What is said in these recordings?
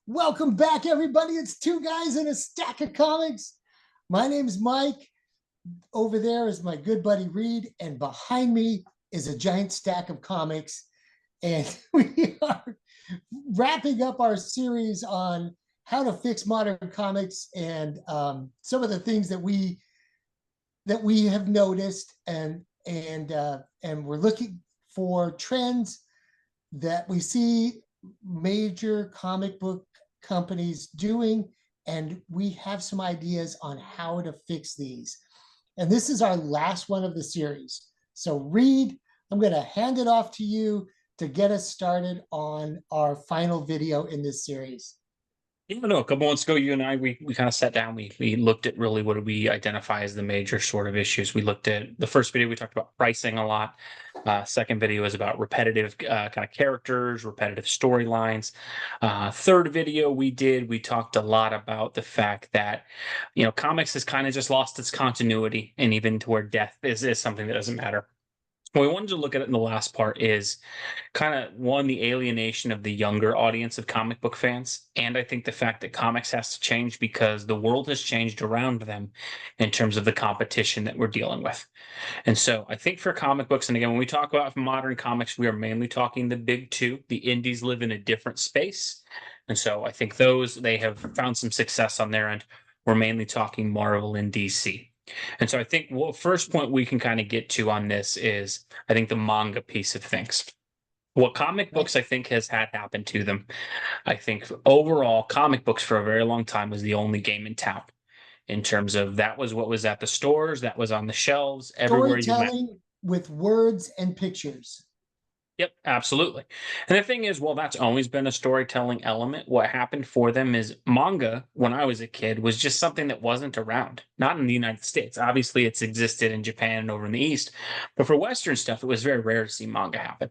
Welcome back, everybody. It's two guys and a stack of comics. My name's Mike. Over there is my good buddy Reed, and behind me is a giant stack of comics. And we are wrapping up our series on how to fix modern comics and some of the things that we have noticed, and we're looking for trends that we see major comic book companies doing, and we have some ideas on how to fix these. And this is our last one of the series. So, Reed, I'm going to hand it off to you to get us started on our final video in this series. Yeah, no, a couple months ago, you and I, we kind of sat down. We looked at really what do we identify as the major sort of issues. We looked at the first video, we talked about pricing a lot. Second video was about repetitive kind of characters, repetitive storylines. Third video we talked a lot about the fact that, comics has kind of just lost its continuity, and even to where death is something that doesn't matter. What we wanted to look at it in the last part is kind of one, the alienation of the younger audience of comic book fans. And I think the fact that comics has to change because the world has changed around them in terms of the competition that we're dealing with. And so I think for comic books, and again, when we talk about modern comics, we are mainly talking the big two. The indies live in a different space. And so I think they have found some success on their end. We're mainly talking Marvel and DC. And so I think what first point we can kind of get to on this is I think the manga piece of things. What comic books I think has had happen to them. I think overall comic books for a very long time was the only game in town in terms of that was what was at the stores, that was on the shelves, everywhere you went. Storytelling with words and pictures. Yep, absolutely. And the thing is, well, that's always been a storytelling element. What happened for them is manga, when I was a kid, was just something that wasn't around, not in the United States. Obviously, it's existed in Japan and over in the East, but for Western stuff, it was very rare to see manga happen.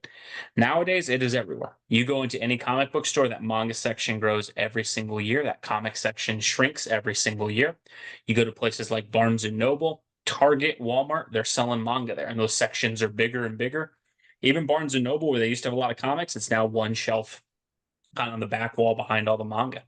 Nowadays, it is everywhere. You go into any comic book store, that manga section grows every single year, that comic section shrinks every single year. You go to places like Barnes and Noble, Target, Walmart, they're selling manga there, and those sections are bigger and bigger. Even Barnes and Noble, where they used to have a lot of comics, it's now one shelf kind of on the back wall behind all the manga.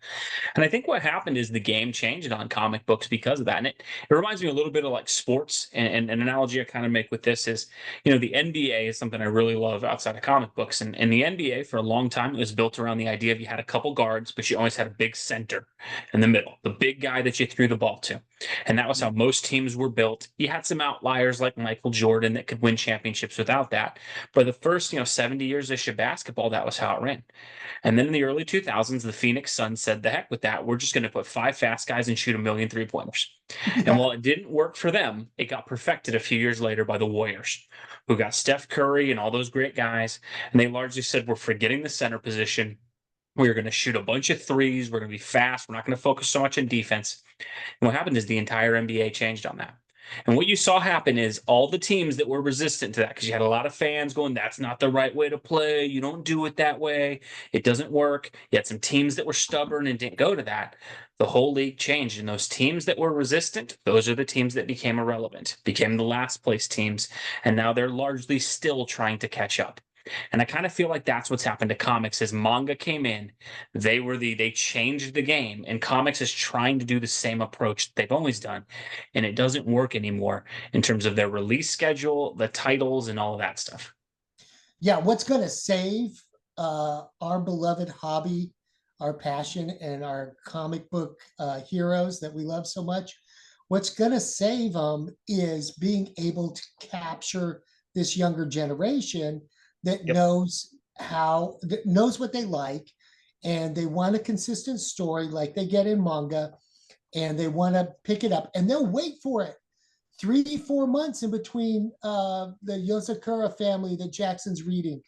And I think what happened is the game changed on comic books because of that. And it reminds me a little bit of like sports. And an analogy I kind of make with this is, the NBA is something I really love outside of comic books. And the NBA for a long time, it was built around the idea of you had a couple guards, but you always had a big center in the middle, the big guy that you threw the ball to. And that was how most teams were built. You had some outliers like Michael Jordan that could win championships without that. But the first, 70 years of basketball, that was how it ran. And then in the early 2000s, the Phoenix Suns said, the heck with that. We're just going to put five fast guys and shoot a million three-pointers. And while it didn't work for them, it got perfected a few years later by the Warriors, who got Steph Curry and all those great guys. And they largely said, we're forgetting the center position. We're going to shoot a bunch of threes. We're going to be fast. We're not going to focus so much on defense. And what happened is the entire NBA changed on that. And what you saw happen is all the teams that were resistant to that, because you had a lot of fans going, that's not the right way to play. You don't do it that way. It doesn't work. You had some teams that were stubborn and didn't go to that. The whole league changed. And those teams that were resistant, those are the teams that became irrelevant, became the last place teams. And now they're largely still trying to catch up. And I kind of feel like that's what's happened to comics as manga came in. They changed the game, and comics is trying to do the same approach they've always done. And it doesn't work anymore in terms of their release schedule, the titles, and all of that stuff. Yeah, what's going to save our beloved hobby, our passion, and our comic book heroes that we love so much? What's going to save them is being able to capture this younger generation that Yep. knows what they like, and they want a consistent story like they get in manga, and they want to pick it up, and they'll wait for it 3-4 months in between the Yosakura family that Jackson's reading.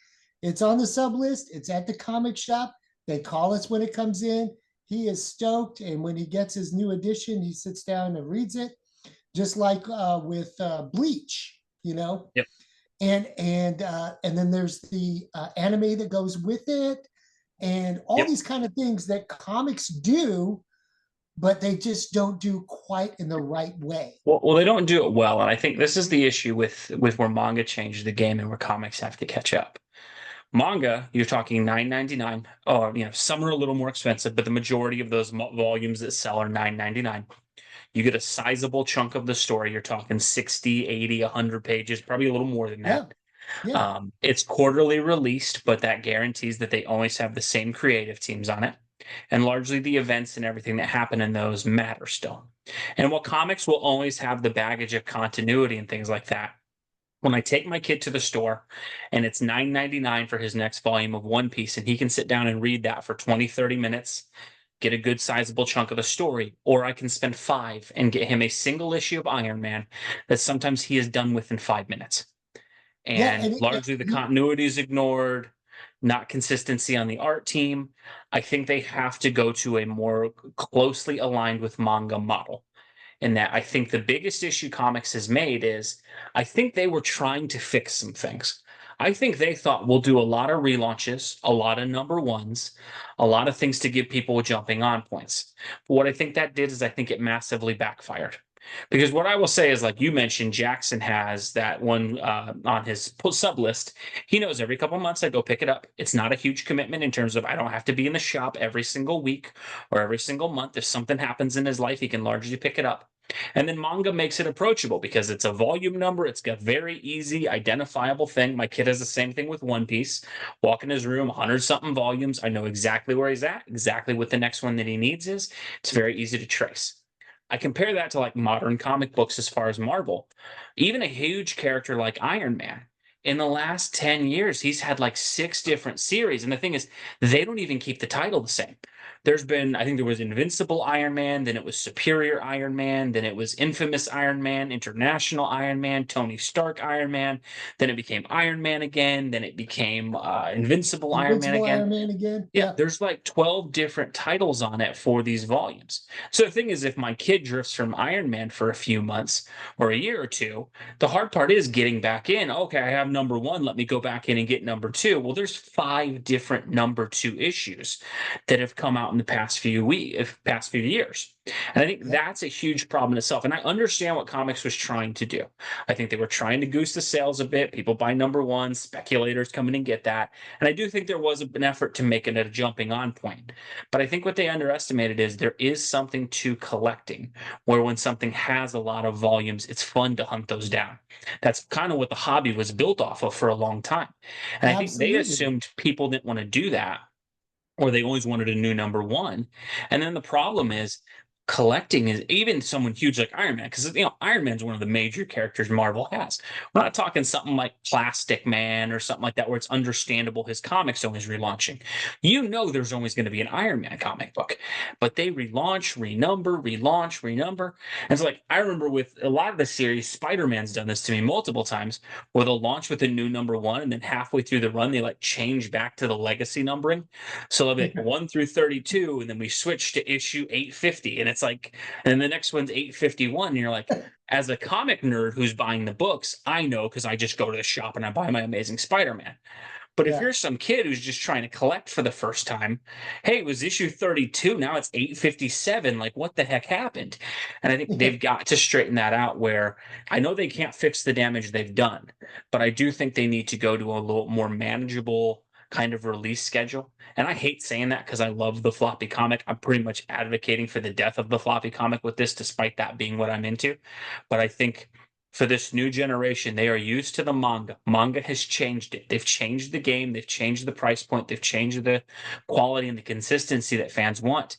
It's on the sub list. It's at the comic shop. They call us when it comes in. He is stoked, and when he gets his new edition, he sits down and reads it, just like with Bleach, Yep. and then there's the anime that goes with it, and all Yep. these kind of things that comics do, but they just don't do quite in the right way. Well, they don't do it well, and I think this is the issue with where manga changed the game and where comics have to catch up. Manga, you're talking 9.99. Or some are a little more expensive, but the majority of those volumes that sell are 9.99. You get a sizable chunk of the story. You're talking 60, 80, 100 pages, probably a little more than Yeah. that. Yeah. It's quarterly released, but that guarantees that they always have the same creative teams on it. And largely the events and everything that happen in those matter still. And while comics will always have the baggage of continuity and things like that, when I take my kid to the store and it's 9.99 for his next volume of One Piece, and he can sit down and read that for 20, 30 minutes, get a good sizable chunk of the story, or I can spend five and get him a single issue of Iron Man that sometimes he is done with in 5 minutes. Yeah. And largely the continuity is ignored, not consistency on the art team. I think they have to go to a more closely aligned with manga model. In that, I think the biggest issue comics has made is I think they were trying to fix some things. I think they thought we'll do a lot of relaunches, a lot of number ones, a lot of things to give people jumping on points. But what I think that did is I think it massively backfired. Because what I will say is, like you mentioned, Jackson has that one on his sub list. He knows every couple months I go pick it up. It's not a huge commitment in terms of I don't have to be in the shop every single week or every single month. If something happens in his life, he can largely pick it up. And then manga makes it approachable because it's a volume number. It's got very easy, identifiable thing. My kid has the same thing with One Piece. Walk in his room, 100 something volumes. I know exactly where he's at, exactly what the next one that he needs is. It's very easy to trace. I compare that to like modern comic books as far as Marvel. Even a huge character like Iron Man, in the last 10 years, he's had like six different series. And the thing is, they don't even keep the title the same. There's been, I think there was Invincible Iron Man, then it was Superior Iron Man, then it was Infamous Iron Man, International Iron Man, Tony Stark Iron Man, then it became Iron Man again, then it became Invincible Iron Man Invincible again. Iron Man again. Yeah, Yeah. there's like 12 different titles on it for these volumes. So the thing is, if my kid drifts from Iron Man for a few months or a year or two, the hard part is getting back in. Okay, I have number one. Let me go back in and get number two. Well, there's five different number two issues that have come out in the past few years. And I think Yeah. that's a huge problem in itself. And I understand what comics was trying to do. I think they were trying to goose the sales a bit. People buy number one, speculators come in and get that. And I do think there was an effort to make it a jumping on point. But I think what they underestimated is there is something to collecting, where when something has a lot of volumes, it's fun to hunt those down. That's kind of what the hobby was built off of for a long time. And I think they Absolutely. assumed people didn't want to do that, or they always wanted a new number one. And then the problem is collecting is even someone huge like Iron Man, because Iron Man's one of the major characters Marvel has. We're not talking something like Plastic Man or something like that where it's understandable his comics always relaunching. There's always going to be an Iron Man comic book, but they relaunch, renumber, relaunch, renumber. And so like I remember with a lot of the series, Spider-Man's done this to me multiple times, where they'll launch with a new number one, and then halfway through the run, they like change back to the legacy numbering. So they'll be like 1 through 32, and then we switch to issue 850. And it's like, and then the next one's 851. And you're like, as a comic nerd who's buying the books, I know because I just go to the shop and I buy my Amazing Spider Man. But if Yeah. you're some kid who's just trying to collect for the first time, hey, it was issue 32. Now it's 857. Like, what the heck happened? And I think Yeah. they've got to straighten that out where I know they can't fix the damage they've done, but I do think they need to go to a little more manageable kind of release schedule. And I hate saying that because I love the floppy comic. I'm pretty much advocating for the death of the floppy comic with this, despite that being what I'm into. But I think for this new generation, they are used to the manga. Manga has changed it. They've changed the game. They've changed the price point. They've changed the quality and the consistency that fans want.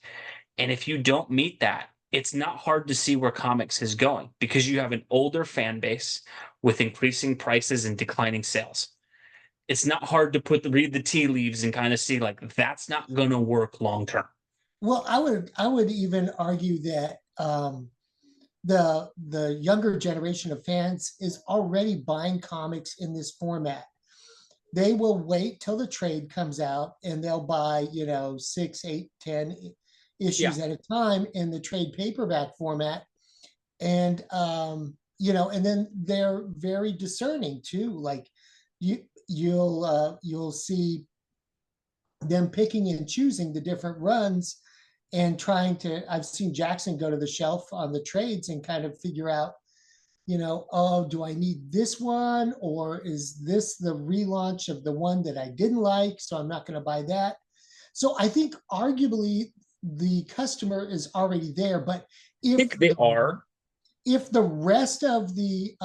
And if you don't meet that, it's not hard to see where comics is going because you have an older fan base with increasing prices and declining sales. It's not hard to read the tea leaves and kind of see like that's not going to work long term. Well, I would even argue that the younger generation of fans is already buying comics in this format. They will wait till the trade comes out and they'll buy, 6, 8, 10 Yeah. issues at a time in the trade paperback format. And and then they're very discerning too. Like you'll see them picking and choosing the different runs and trying to. I've seen Jackson go to the shelf on the trades and kind of figure out oh, do I need this one? Or is this the relaunch of the one that I didn't like? So I'm not going to buy that. So I think arguably the customer is already there. But I if think they are. if the rest of the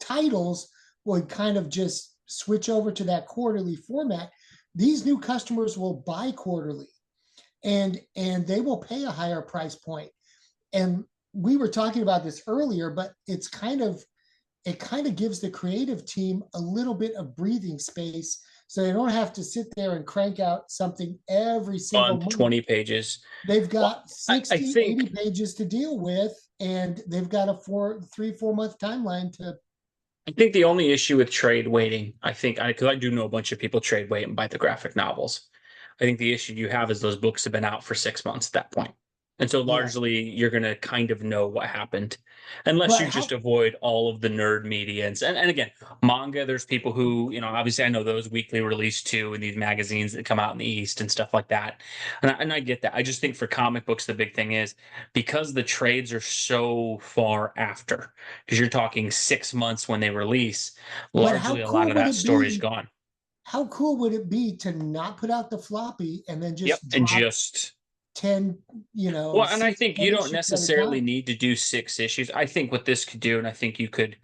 titles would kind of just switch over to that quarterly format, these new customers will buy quarterly and they will pay a higher price point. And we were talking about this earlier, but it kind of gives the creative team a little bit of breathing space so they don't have to sit there and crank out something every single Month, month. 20 pages. They've Well, got I 60, think 80 pages to deal with, and they've got a 4 month timeline to. I think the only issue with trade waiting, because I do know a bunch of people trade wait and buy the graphic novels. I think the issue you have is those books have been out for 6 months at that point. And so Yeah. largely you're going to kind of know what happened unless But you just avoid all of the nerd media. And again, manga, there's people who, obviously I know those weekly release too in these magazines that come out in the East and stuff like that. And I get that. I just think for comic books, the big thing is because the trades are so far after, because you're talking 6 months when they release, how largely a lot cool of would that it story is be? gone. How cool would it be to not put out the floppy and then Yep. just And drop just 10, Well, and I six, think you 10 don't issues at a necessarily time? need to do 6 issues. I think what this could do, and I think you could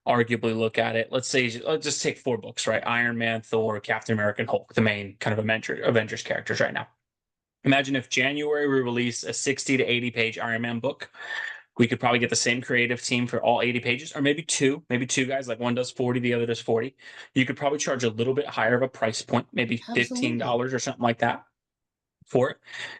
arguably look at it. Let's just take 4 books, right? Iron Man, Thor, Captain America, and Hulk, the main kind of Avengers characters right now. Imagine if January we release a 60 to 80 page Iron Man book. We could probably get the same creative team for all 80 pages, or maybe two guys, like one does 40, the other does 40. You could probably charge a little bit higher of a price point, maybe Absolutely. $15 or something like that for it.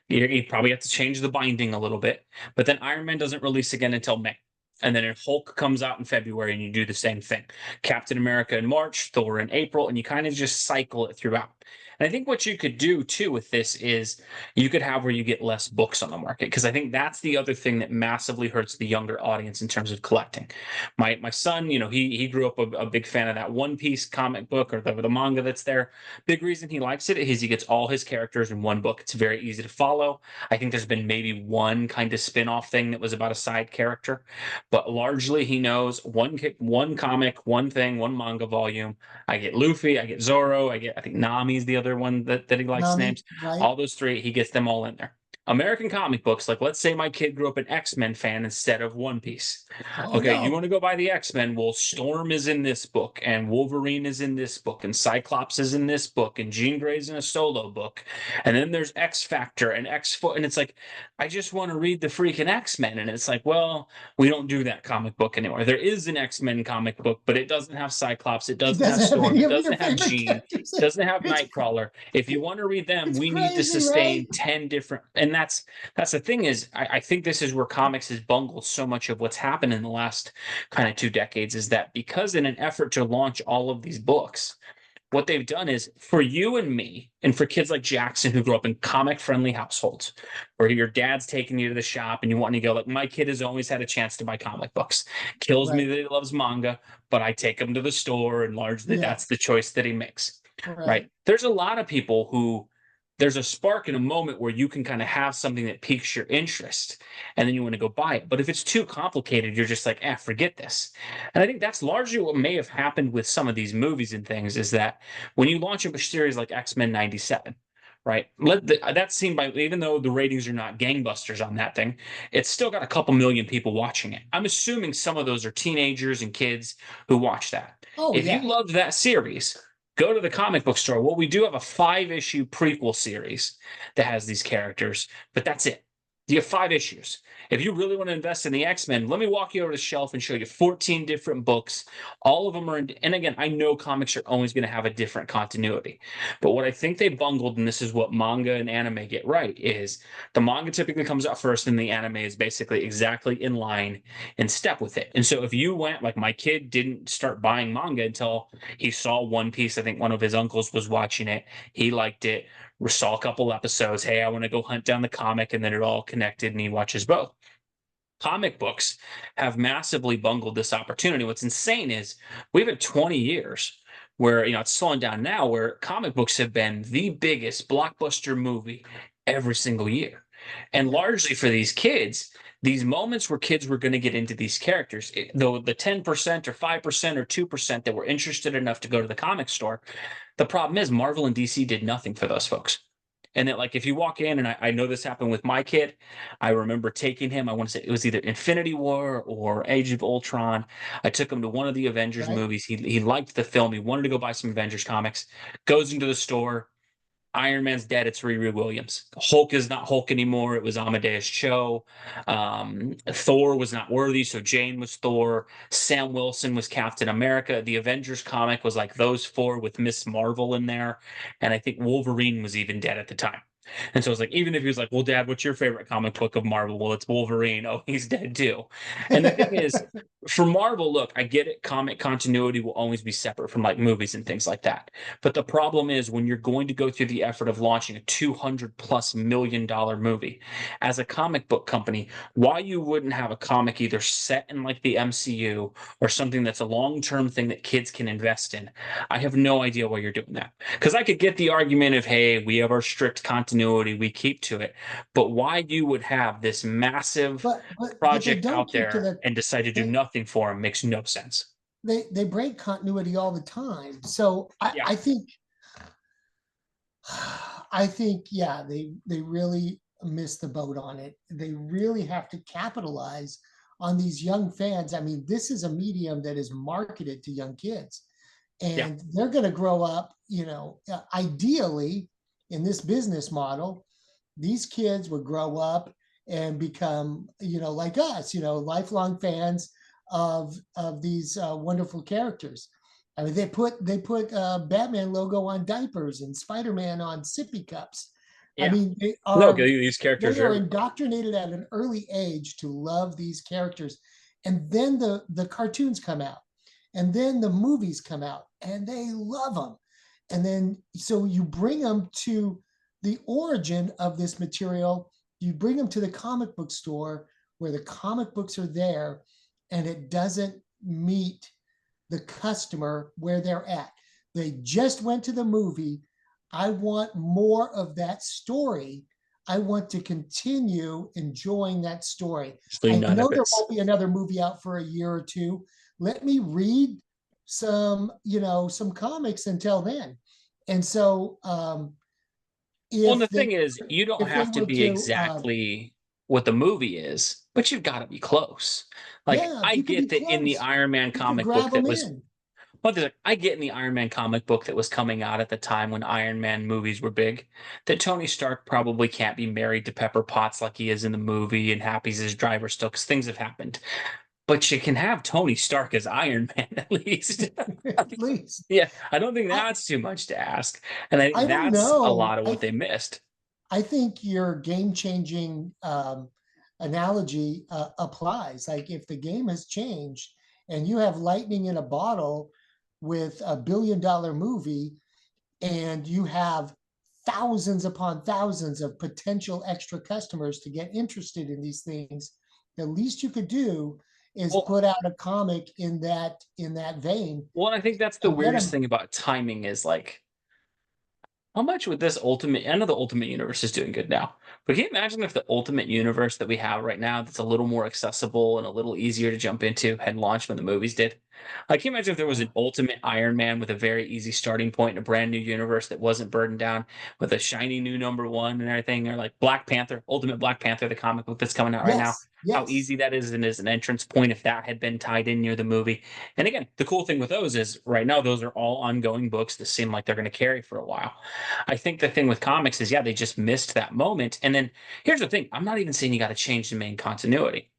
You probably have to change the binding a little bit, but then Iron Man doesn't release again until May. And then Hulk comes out in February and you do the same thing. Captain America in March, Thor in April, and you kind of just cycle it throughout. And I think what you could do too with this is you could have where you get less books on the market, because I think that's the other thing that massively hurts the younger audience in terms of collecting. My son, he grew up a big fan of that One Piece comic book or the manga that's there. Big reason he likes it is he gets all his characters in one book. It's very easy to follow. I think there's been maybe one kind of spin-off thing that was about a side character, but largely he knows one comic, one thing, one manga volume. I get Luffy, I get Zoro, I think Nami's the other one that he likes Nami, names. right? All those three, he gets them all in there. American comic books, like let's say my kid grew up an X-Men fan instead of One Piece. Oh, Okay, you no. want to go buy the X-Men? Well, Storm is in this book, and Wolverine is in this book, and Cyclops is in this book, and Jean Grey's in a solo book. And then there's X Factor and X-Foot, and it's like, I just want to read the freaking X-Men. And it's like, well, we don't do that comic book anymore. There is an X-Men comic book, but it doesn't have Cyclops, it It doesn't have doesn't have Storm, any it of your doesn't have favorite Jean, characters. doesn't have It's, Nightcrawler. If you want to read them, it's we need to crazy, right? sustain 10 different, and that's the thing is, I think this is where comics has bungled so much of what's happened in the last kind of 2 decades, is that because in an effort to launch all of these books, what they've done is for you and me, and for kids like Jackson who grew up in comic friendly households, where your dad's taking you to the shop and you want to go, like, my kid has always had a chance to buy comic books. Kills me Right. that he loves manga, but I take him to the store and largely that's the Yes. choice that he makes. Right. Right. There's a lot of people who there's a spark in a moment where you can kind of have something that piques your interest and then you want to go buy it. But if it's too complicated, you're just like, forget this. And I think that's largely what may have happened with some of these movies and things, is that when you launch a series like X-Men 97, right? That's seen by, even though the ratings are not gangbusters on that thing, it's still got a couple million people watching it. I'm assuming some of those are teenagers and kids who watch that. Oh, If you yeah. loved that series, go to the comic book store. Well, we do have a 5 issue prequel series that has these characters, but that's it. You have 5 issues. If you really want to invest in the X-Men, let me walk you over the shelf and show you 14 different books. All of them are and again, I know comics are always going to have a different continuity. But what I think they bungled, and this is what manga and anime get right, is the manga typically comes out first, and the anime is basically exactly in line, in step with it. And so if you went, like my kid didn't start buying manga until he saw One Piece. I think one of his uncles was watching it. He liked it. We saw a couple episodes. Hey, I want to go hunt down the comic, and then it all connected, and he watches both. Comic books have massively bungled this opportunity. What's insane is we've had 20 years where, it's slowing down now, where comic books have been the biggest blockbuster movie every single year. And Yeah. largely for these kids, these moments where kids were going to get into these characters, though the 10% or 5% or 2% that were interested enough to go to the comic store, the problem is Marvel and DC did nothing for those folks. And that, like, if you walk in, and I know this happened with my kid, I remember taking him. I want to say it was either Infinity War or Age of Ultron. I took him to one of the Avengers Right. movies. He liked the film. He wanted to go buy some Avengers comics. Goes into the store. Iron Man's dead. It's Riri Williams. Hulk is not Hulk anymore. It was Amadeus Cho. Thor was not worthy, so Jane was Thor. Sam Wilson was Captain America. The Avengers comic was like those four with Miss Marvel in there, and I think Wolverine was even dead at the time. And so it's like, even if he was like, "Well, Dad, what's your favorite comic book of Marvel?" Well, it's Wolverine. Oh, he's dead too. And the thing is, for Marvel, look, I get it. Comic continuity will always be separate from like movies and things like that. But the problem is when you're going to go through the effort of launching a $200+ million movie as a comic book company, why you wouldn't have a comic either set in like the MCU or something that's a long-term thing that kids can invest in. I have no idea why you're doing that. Because I could get the argument of, hey, we have our strict continuity, we keep to it. But why you would have this massive But they project don't out keep to there the and decide to do they nothing for them makes no sense. they break continuity all the time. So I, Yeah. I think I think, yeah, they really missed the boat on it. They really have to capitalize on these young fans. I mean, this is a medium that is marketed to young kids, Yeah. and they're going to grow up, ideally in this business model, these kids would grow up and become, like us, lifelong fans of these wonderful characters. I mean, they put Batman logo on diapers and Spider-Man on sippy cups. I Yeah. mean, No, these characters they are are everywhere. indoctrinated at an early age to love these characters, and then the cartoons come out, and then the movies come out, and they love them, and then so you bring them to the origin of this material. You bring them to the comic book store where the comic books are there, and it doesn't meet the customer where they're at. They just went to the movie. I want more of that story. I want to continue enjoying that story. Actually, I none know of there it's. won't be another movie out for a year or two. Let me read some comics until then. And so Well, and if the they thing is, you don't if they have to were be to exactly what the movie is, but you've got to be close. Like, yeah, if I you could be get that in the close, Iron Man you could comic grab book them that was. in. But I get in the Iron Man comic book that was coming out at the time when Iron Man movies were big, that Tony Stark probably can't be married to Pepper Potts like he is in the movie and Happy's his driver still, because things have happened. But you can have Tony Stark as Iron Man at least. At least Yeah, I don't think I that's too much to ask. And I I think don't that's a know. lot of what they missed. I think your game changing analogy applies. Like if the game has changed and you have lightning in a bottle with $1 billion movie, and you have thousands upon thousands of potential extra customers to get interested in these things, the least you could do is Well, put out a comic in that vein well, and I think that's the and get weirdest them. thing about timing is like, how much would this ultimate? I know the Ultimate Universe is doing good now, but can you imagine if the Ultimate Universe that we have right now, that's a little more accessible and a little easier to jump into, had launched when the movies did? Like, can you imagine if there was an Ultimate Iron Man with a very easy starting point in a brand new universe that wasn't burdened down with a shiny new #1 and everything, or like Black Panther, Ultimate Black Panther, the comic book that's coming out right now? Yes, How yes. easy that is, and as an entrance point if that had been tied in near the movie. And again, the cool thing with those is right now those are all ongoing books that seem like they're going to carry for a while. I think the thing with comics is, yeah, they just missed that moment. And then here's the thing, I'm not even saying you got to change the main continuity,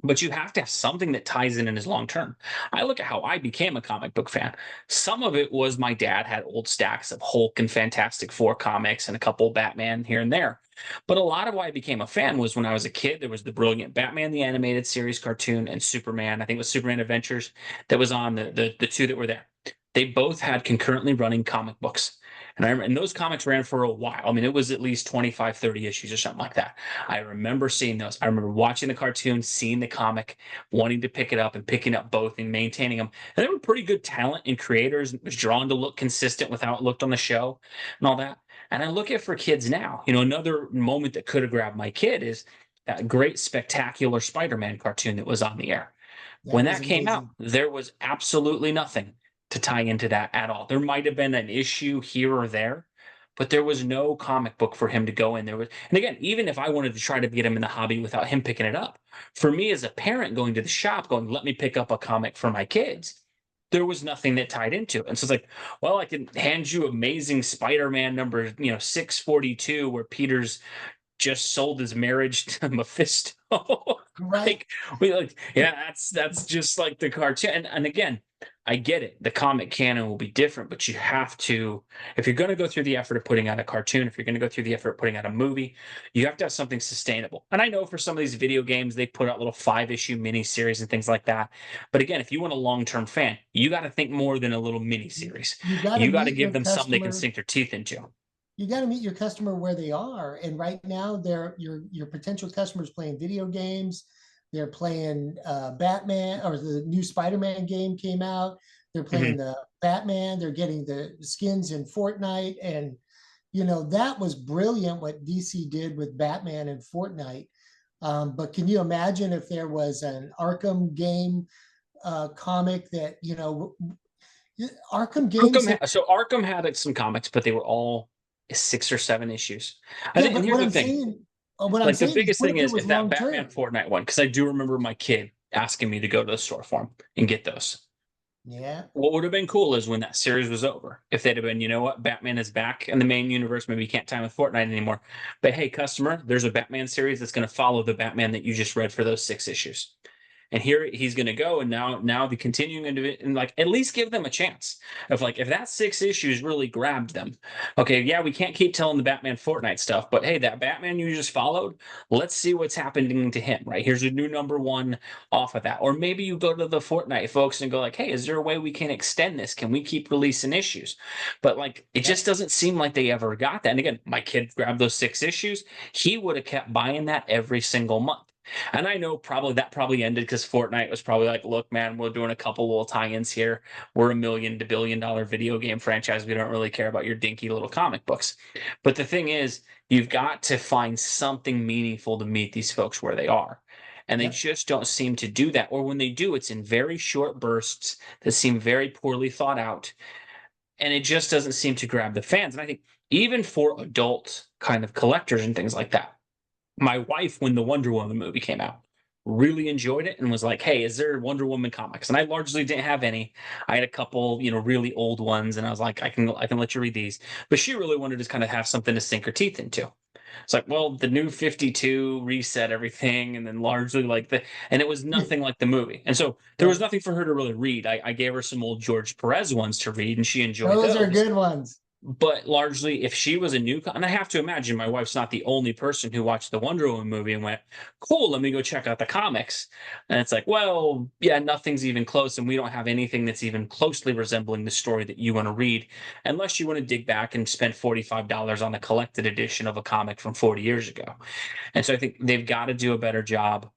but you have to have something that ties in and is long term. I look at how I became a comic book fan. Some of it was my dad had old stacks of Hulk and Fantastic Four comics and a couple Batman here and there. But a lot of why I became a fan was when I was a kid, there was the brilliant Batman the Animated Series cartoon and Superman. I think it was Superman Adventures that was on the two that were there. They both had concurrently running comic books. And those comics ran for a while. I mean, it was at least 25, 30 issues or something like that. I remember seeing those. I remember watching the cartoon, seeing the comic, wanting to pick it up and picking up both and maintaining them. And they were pretty good talent and creators. It was drawn to look consistent with how it looked on the show and all that. And I look at for kids now, another moment that could have grabbed my kid is that great spectacular Spider-Man cartoon that was on the air. That When was that came out, amazing. there was absolutely nothing to tie into that at all. There might have been an issue here or there, but there was no comic book for him to go in. And again, even if I wanted to try to get him in the hobby without him picking it up, for me as a parent going to the shop, going, let me pick up a comic for my kids, there was nothing that tied into it. And so it's like, well, I can hand you Amazing Spider-Man number, 642, where Peter's just sold his marriage to Mephisto. Right. like yeah, that's just like the cartoon. And again, I get it. The comic canon will be different, but you have to, if you're going to go through the effort of putting out a cartoon, if you're going to go through the effort of putting out a movie, you have to have something sustainable. And I know for some of these video games, they put out little 5-issue mini series and things like that. But again, if you want a long-term fan, you got to think more than a little mini series. You got to You got to meet give your them something they can customer. sink their teeth into. You got to meet your customer where they are. And right now, your potential customers playing video games. They're playing Batman, or the new Spider-Man game came out. They're playing Mhm. the Batman. They're getting the skins in Fortnite, and that was brilliant what DC did with Batman and Fortnite. But can you imagine if there was an Arkham game comic that Arkham games have. So Arkham had some comics, but they were all 6 or 7 issues. I Yeah, think, and but here's what the I'm thing: saying, what I'm like the saying is, biggest what thing if it is was if that long Batman term? Fortnite one, because I do remember my kid asking me to go to the store for him and get those. Yeah, What would have been cool is when that series was over, if they'd have been, you know what, Batman is back in the main universe. Maybe you can't time with Fortnite anymore, but hey, customer, there's a Batman series that's going to follow the Batman that you just read for those 6 issues. And here he's going to go, and now the continuing into it, and like at least give them a chance of like if that 6 issues really grabbed them. Okay, yeah, we can't keep telling the Batman Fortnite stuff, but hey, that Batman you just followed, let's see what's happening to him. Right, here's a new number 1 off of that. Or maybe you go to the Fortnite folks and go like, hey, is there a way we can extend this? Can we keep releasing issues? But like it yep, just doesn't seem like they ever got that. And again, my kid grabbed those 6 issues. He would have kept buying that every single month. And I know probably ended because Fortnite was probably like, look, man, we're doing a couple little tie-ins here. We're $1 million to $1 billion video game franchise. We don't really care about your dinky little comic books. But the thing is, you've got to find something meaningful to meet these folks where they are. And they yep. just don't seem to do that. Or when they do, it's in very short bursts that seem very poorly thought out. And it just doesn't seem to grab the fans. And I think even for adult kind of collectors and things like that, my wife, when the Wonder Woman movie came out, really enjoyed it and was like, "Hey, is there Wonder Woman comics?" And I largely didn't have any. I had a couple, really old ones, and I was like, "I can let you read these." But she really wanted to kind of have something to sink her teeth into. It's like, well, the new 52 reset everything, and then largely and it was nothing like the movie. And so there was Right. nothing for her to really read. I gave her some old George Perez ones to read, and she enjoyed Those are those. good ones. But largely, if she was a new, and I have to imagine my wife's not the only person who watched the Wonder Woman movie and went, "Cool, let me go check out the comics." And it's like, well, yeah, nothing's even close, and we don't have anything that's even closely resembling the story that you want to read, unless you want to dig back and spend $45 on a collected edition of a comic from 40 years ago. And so I think they've got to do a better job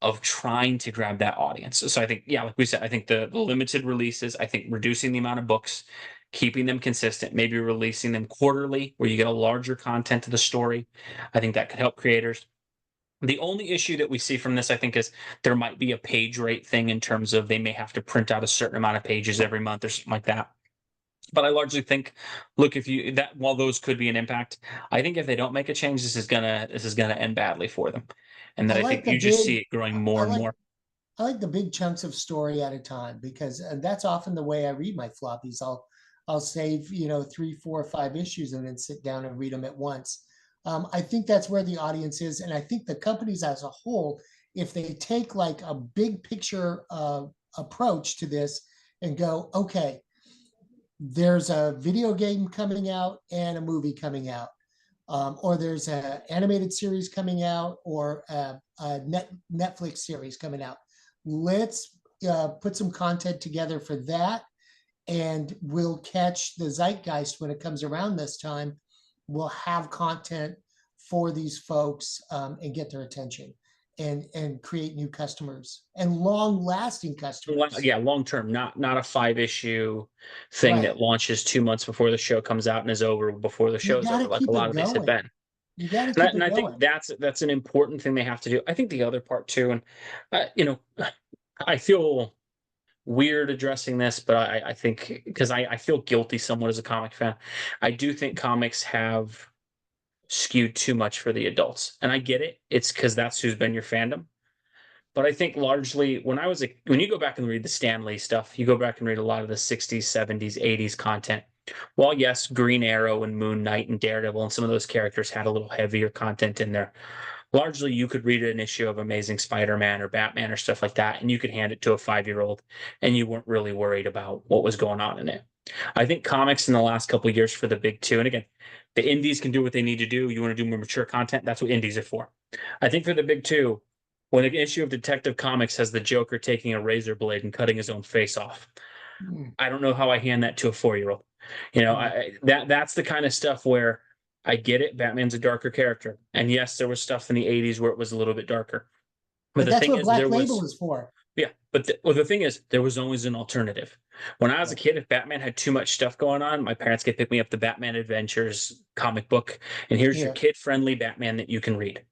of trying to grab that audience. So I think, yeah, like we said, I think the limited releases, I think reducing the amount of books, keeping them consistent, maybe releasing them quarterly where you get a larger content to the story. I think that could help creators. The only issue that we see from this, I think, is there might be a page rate thing in terms of they may have to print out a certain amount of pages every month or something like that. But I largely think, look, if you that while those could be an impact, I think if they don't make a change, this is gonna end badly for them, and that I I like think the you just big. see it growing I more and like more. I like the big chunks of story at a time, because that's often the way I read my floppies. I'll save 3, 4, 5 issues and then sit down and read them at once. I think that's where the audience is, and I think the companies as a whole, if they take like a big picture approach to this and go, okay, there's a video game coming out and a movie coming out, or there's an animated series coming out, or a Netflix series coming out. Let's put some content together for that, and we'll catch the zeitgeist when it comes around this time. We'll have content for these folks, and get their attention. and create new customers and long lasting customers. Yeah, long term, not a 5 issue thing Right. that launches 2 months before the show comes out and is over before the You show's got to over, like a keep lot it of these have going. been. You got to And keep and it I think going. that's an important thing they have to do. I think the other part too, and I feel weird addressing this, but I think because I feel guilty somewhat as a comic fan. I do think comics have skewed too much for the adults, and I get it. It's because that's who's been your fandom. But I think largely when you go back and read the Stan Lee stuff, you go back and read a lot of the 60s, 70s, 80s content. While yes, Green Arrow and Moon Knight and Daredevil and some of those characters had a little heavier content in there. Largely, you could read an issue of Amazing Spider-Man or Batman or stuff like that, and you could hand it to a 5-year-old, and you weren't really worried about what was going on in it. I think comics in the last couple of years for the big two, and again, the indies can do what they need to do. You want to do more mature content, that's what indies are for. I think for the big two, when an issue of Detective Comics has the Joker taking a razor blade and cutting his own face off, Mm, I don't know how I hand that to a 4-year-old. right. That's the kind of stuff where I get it. Batman's a darker character, and yes, there was stuff in the '80s where it was a little bit darker. But But the that's thing what is, Black Label is for. yeah. But the thing is, there was always an alternative. When I was a Right. kid, if Batman had too much stuff going on, my parents could pick me up the Batman Adventures comic book, and here's your Yeah. kid-friendly Batman that you can read.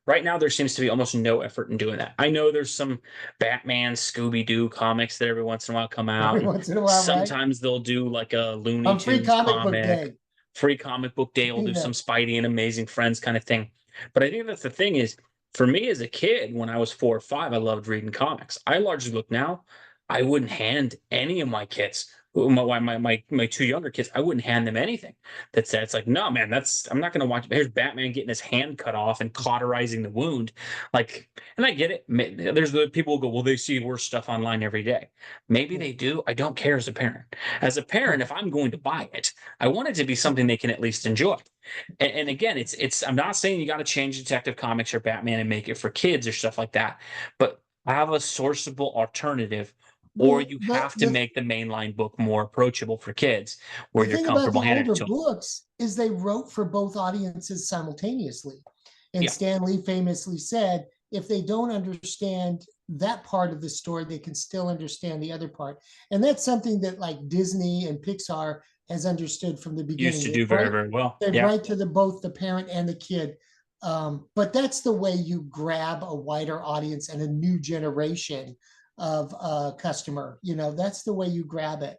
Right now, there seems to be almost no effort in doing that. I know there's some Batman, Scooby Doo comics that every once in a while come out, Every and once in a while, right? sometimes they'll do like a Looney On Free Tunes Comic Book comic. Day. Free Comic Book Day will do Yeah. some Spidey and Amazing Friends kind of thing. But I think that's the thing is, for me as a kid, when I was 4 or 5, I loved reading comics. I largely look now, I wouldn't hand any of my kids, my two younger kids, I wouldn't hand them anything that said it's like, no, man, I'm not gonna watch. Here's Batman getting his hand cut off and cauterizing the wound, like, and I get it. There's the people who go, well, they see worse stuff online every day. Maybe Yeah. they do. I don't care as a parent. As a parent, if I'm going to buy it, I want it to be something they can at least enjoy. And again, it's. I'm not saying you got to change Detective Comics or Batman and make it for kids or stuff like that, but have a sourceable alternative, or Well, you the have to the make the mainline book more approachable for kids, the where you're thing about comfortable the handing it older to them. books is they wrote for both audiences simultaneously. And Yeah, Stan Lee famously said, if they don't understand that part of the story, they can still understand the other part. And that's something that like Disney and Pixar has understood from the used beginning. to do very very well. They Yeah, write to both the parent and the kid. But that's the way you grab a wider audience and a new generation of customer. That's the way you grab it.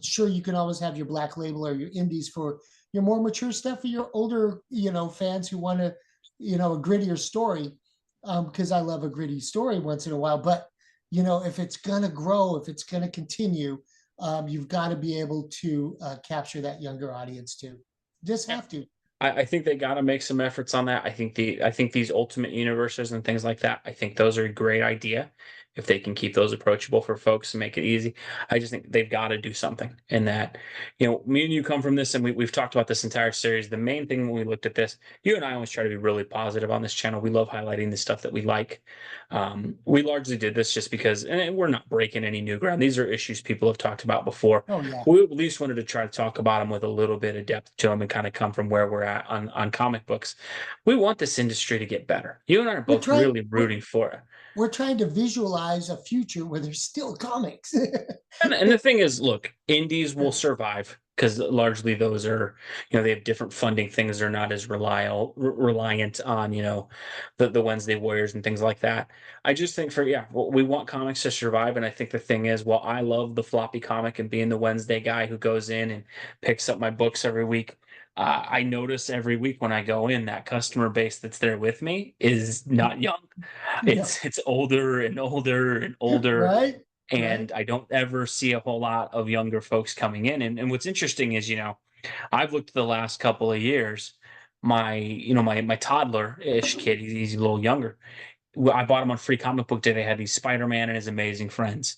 Sure, you can always have your Black Label or your indies for your more mature stuff for your older, fans who want to, a grittier story. Because I love a gritty story once in a while. But if it's gonna grow, if it's gonna continue, you've got to be able to capture that younger audience too. Just yeah. have to. I think they got to make some efforts on that. I think these ultimate universes and things like that. I think those are a great idea if they can keep those approachable for folks and make it easy. I just think they've got to do something in that. Me and you come from this, and we've talked about this entire series. The main thing when we looked at this, you and I always try to be really positive on this channel. We love highlighting the stuff that we like. We largely did this just because, and we're not breaking any new ground. These are issues people have talked about before. Oh yeah. We at least wanted to try to talk about them with a little bit of depth to them and kind of come from where we're at on comic books. We want this industry to get better. You and I are We're both trying really we're, rooting for it. we're trying to visualize a future where there's still comics. And the thing is, look, indies will survive because largely those are, they have different funding things. They're not as reliant on, the Wednesday Warriors and things like that. I just think we want comics to survive. And I think the thing is, while I love the floppy comic and being the Wednesday guy who goes in and picks up my books every week, I notice every week when I go in that customer base that's there with me is not young. No. It's older and older and older, Right? Right? and I don't ever see a whole lot of younger folks coming in. And what's interesting is, I've looked at the last couple of years. My toddler-ish kid, he's a little younger. I bought him on Free Comic Book Day. They had these Spider-Man and his Amazing Friends,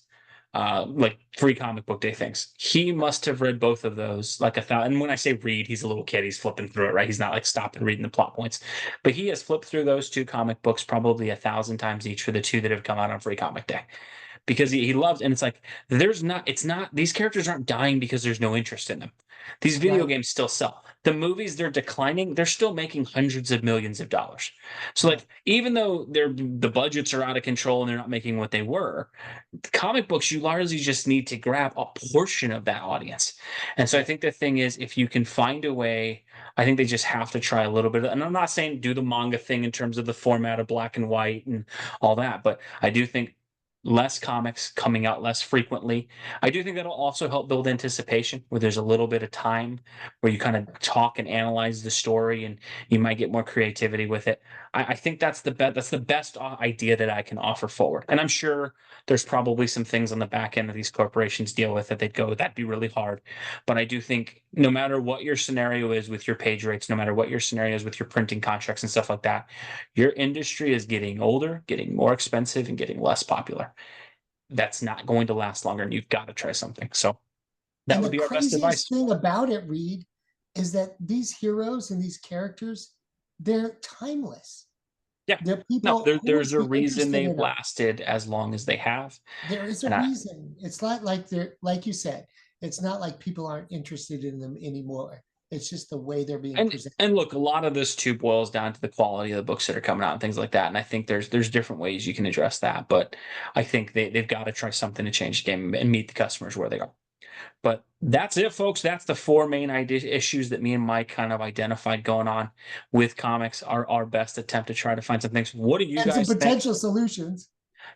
like Free Comic Book Day things. He must have read both of those like a thousand. And when I say read, he's a little kid. He's flipping through it, right? He's not like stopping reading the plot points, but he has flipped through those two comic books probably 1,000 times each for the two that have come out on Free Comic Day because he loves, and it's like there's not it's not these characters aren't dying because there's no interest in them. These video Right. games still sell. The movies, they're declining, they're still making hundreds of millions of dollars. So Right. like even though the budgets are out of control and they're not making what they were, comic books, you largely just need to grab a portion of that audience. And so I Yeah. think the thing is, if you can find a way, I think they just have to try a little bit. And I'm not saying do the manga thing in terms of the format of black and white and all that, but I do think less comics coming out less frequently. I do think that'll also help build anticipation where there's a little bit of time where you kind of talk and analyze the story and you might get more creativity with it. I think that's the best idea that I can offer forward. And I'm sure there's probably some things on the back end of these corporations deal with that they'd go, that'd be really hard. But I do think no matter what your scenario is with your page rates, no matter what your scenario is with your printing contracts and stuff like that, your industry is getting older, getting more expensive, and getting less popular. That's not going to last longer, and you've got to try something. So that And would the be our best craziest advice. thing about it, Reed, is that these heroes and these characters, they're timeless. Yeah. They're No, people who there's would a be reason interested they've in them. lasted as long as they have. There is a And reason. It's not like they're, like you said, it's not like people aren't interested in them anymore. It's just the way they're being presented. and look, a lot of this too boils down to the quality of the books that are coming out and things like that. And I think there's different ways you can address that, but I think they've got to try something to change the game and meet the customers where they are. But that's it, folks. That's the four main issues that me and Mike kind of identified going on with comics. Our best attempt to try to find some things. What do you And some guys think? potential solutions.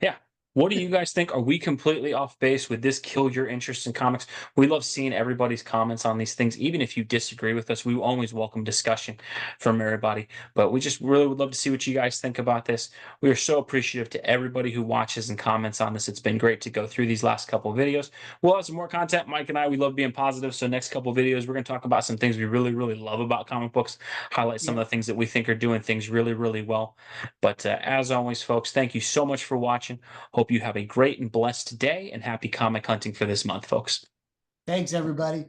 Yeah. What do you guys think? Are we completely off base? Would this kill your interest in comics? We love seeing everybody's comments on these things. Even if you disagree with us, we always welcome discussion from everybody. But we just really would love to see what you guys think about this. We are so appreciative to everybody who watches and comments on this. It's been great to go through these last couple of videos. We'll have some more content. Mike and I, we love being positive. So next couple of videos, we're going to talk about some things we really, really love about comic books, highlight some Yeah. of the things that we think are doing things really, really well. But as always, folks, thank you so much for watching. Hope you have a great and blessed day and happy comic hunting for this month, folks. Thanks, everybody.